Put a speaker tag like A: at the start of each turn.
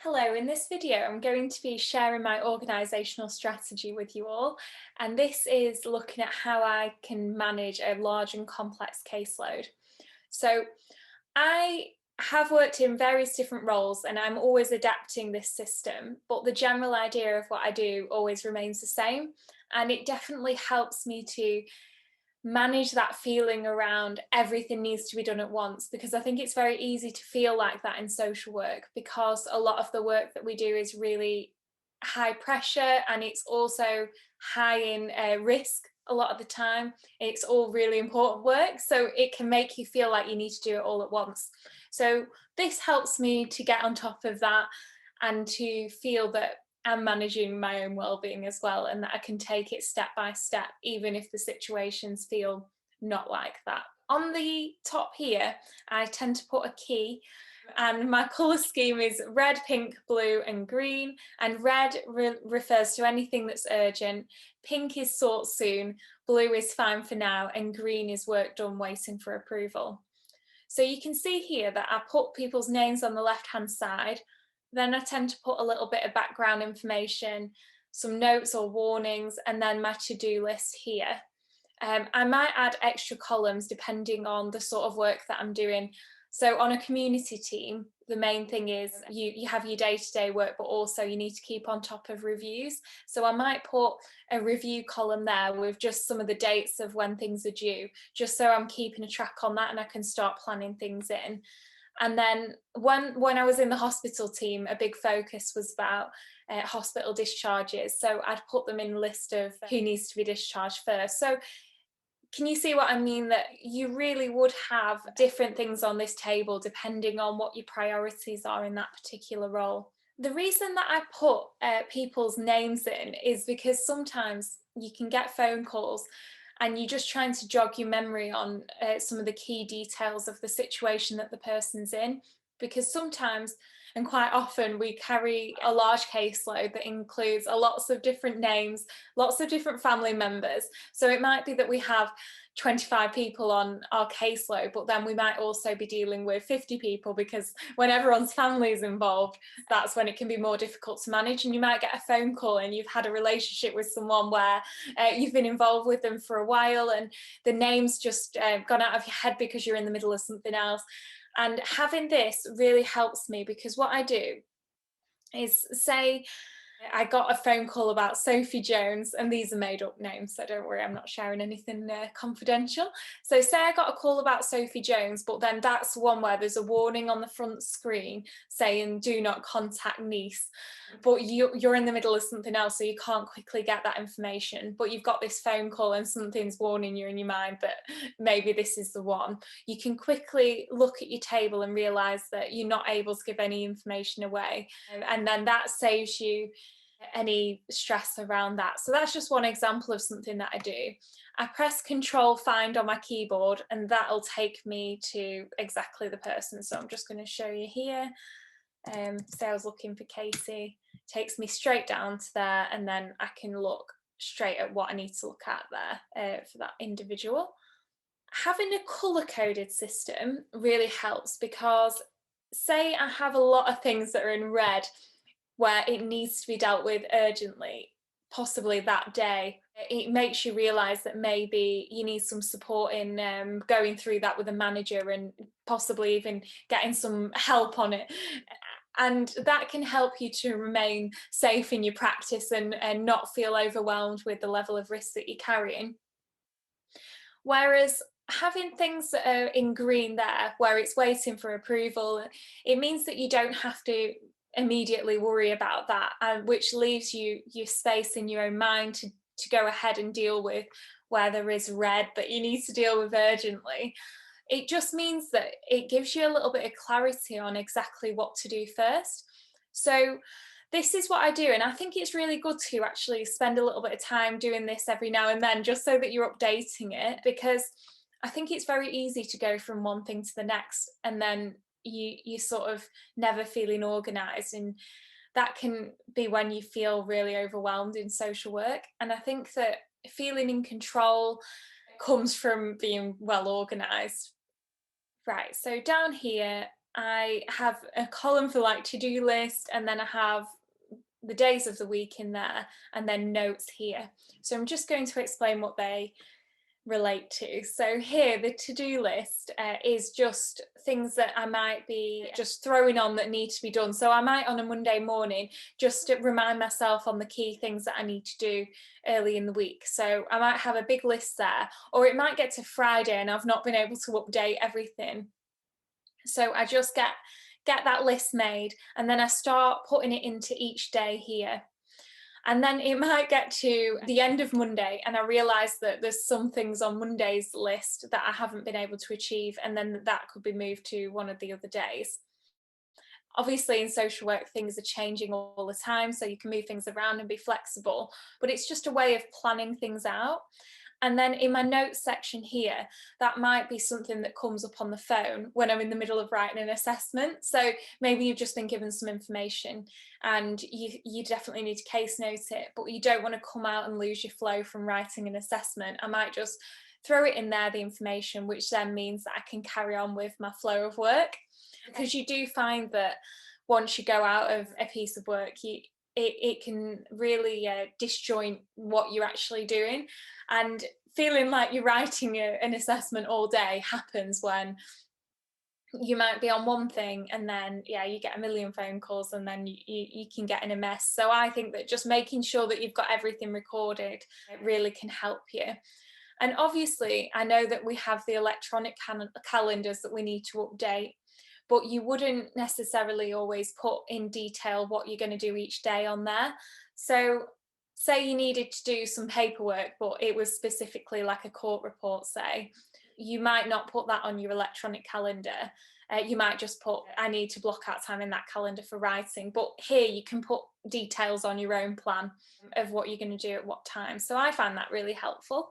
A: Hello, in this video I'm going to be sharing my organisational strategy with you all, and this is looking at how I can manage a large and complex caseload. So I have worked in various different roles and I'm always adapting this system, but the general idea of what I do always remains the same, and it definitely helps me to manage that feeling around everything needs to be done at once, because I think it's very easy to feel like that in social work because a lot of the work that we do is really high pressure and it's also high in risk a lot of the time. It's all really important work, so it can make you feel like you need to do it all at once. So this helps me to get on top of that and to feel that I'm managing my own well-being as well, and that I can take it step by step, even if the situations feel not like that. On the top here, I tend to put a key, and my colour scheme is red, pink, blue and green, and red refers to anything that's urgent, pink is sort soon, blue is fine for now, and green is work done waiting for approval. So you can see here that I put people's names on the left hand side. Then I tend to put a little bit of background information, some notes or warnings, and then my to-do list here. I might add extra columns depending on the sort of work that I'm doing. So on a community team, the main thing is you have your day-to-day work, but also you need to keep on top of reviews. So I might put a review column there with just some of the dates of when things are due, just so I'm keeping a track on that and I can start planning things in. And then when I was in the hospital team, a big focus was about hospital discharges. So I'd put them in a list of who needs to be discharged first. So can you see what I mean? That you really would have different things on this table depending on what your priorities are in that particular role. The reason that I put people's names in is because sometimes you can get phone calls and you're just trying to jog your memory on some of the key details of the situation that the person's in, because sometimes and quite often we carry a large caseload that includes lots of different names, lots of different family members. So it might be that we have 25 people on our caseload, but then we might also be dealing with 50 people, because when everyone's family is involved, that's when it can be more difficult to manage. And you might get a phone call and you've had a relationship with someone where you've been involved with them for a while and the name's just gone out of your head because you're in the middle of something else. And having this really helps me, because what I do is, say I got a phone call about Sophie Jones, and these are made up names, so don't worry, I'm not sharing anything confidential. So say I got a call about Sophie Jones, but then that's one where there's a warning on the front screen saying do not contact niece, but you're in the middle of something else, so you can't quickly get that information, but you've got this phone call and something's warning you in your mind that maybe this is the one. You can quickly look at your table and realise that you're not able to give any information away, and then that saves you any stress around that. So that's just one example of something that I do. I press Control Find on my keyboard and that'll take me to exactly the person. So I'm just going to show you here. Say I was looking for Casey, takes me straight down to there, and then I can look straight at what I need to look at there for that individual. Having a colour-coded system really helps, because say I have a lot of things that are in red where it needs to be dealt with urgently, possibly that day. It makes you realise that maybe you need some support in going through that with a manager and possibly even getting some help on it. And that can help you to remain safe in your practice and not feel overwhelmed with the level of risk that you're carrying. Whereas having things that are in green there, where it's waiting for approval, it means that you don't have to immediately worry about that, which leaves you space in your own mind to go ahead and deal with where there is red that you need to deal with urgently. It just means that it gives you a little bit of clarity on exactly what to do first. So this is what I do, and I think it's really good to actually spend a little bit of time doing this every now and then, just so that you're updating it, because I think it's very easy to go from one thing to the next and then you sort of never feeling organised, and that can be when you feel really overwhelmed in social work. And I think that feeling in control comes from being well organised. Right, so down here I have a column for like to-do list, and then I have the days of the week in there, and then notes here. So I'm just going to explain what they relate to. So here, the to-do list is just things that I might be just throwing on that need to be done. So I might on a Monday morning just to remind myself on the key things that I need to do early in the week. So I might have a big list there, or it might get to Friday and I've not been able to update everything. So I just get that list made, and then I start putting it into each day here. And then it might get to the end of Monday and I realise that there's some things on Monday's list that I haven't been able to achieve, and then that could be moved to one of the other days. Obviously, in social work, things are changing all the time, so you can move things around and be flexible, but it's just a way of planning things out. And then in my notes section here, that might be something that comes up on the phone when I'm in the middle of writing an assessment. So maybe you've just been given some information and you definitely need to case note it, but you don't want to come out and lose your flow from writing an assessment. I might just throw it in there, the information, which then means that I can carry on with my flow of work. Because you do find that once you go out of a piece of work, it can really disjoint what you're actually doing. And feeling like you're writing an assessment all day happens when you might be on one thing and then you get a million phone calls, and then you can get in a mess. So I think that just making sure that you've got everything recorded, it really can help you. And obviously I know that we have the electronic calendars that we need to update, but you wouldn't necessarily always put in detail what you're going to do each day on there. So say you needed to do some paperwork, but it was specifically like a court report, say, you might not put that on your electronic calendar. You might just put, I need to block out time in that calendar for writing. But here you can put details on your own plan of what you're going to do at what time. So I find that really helpful.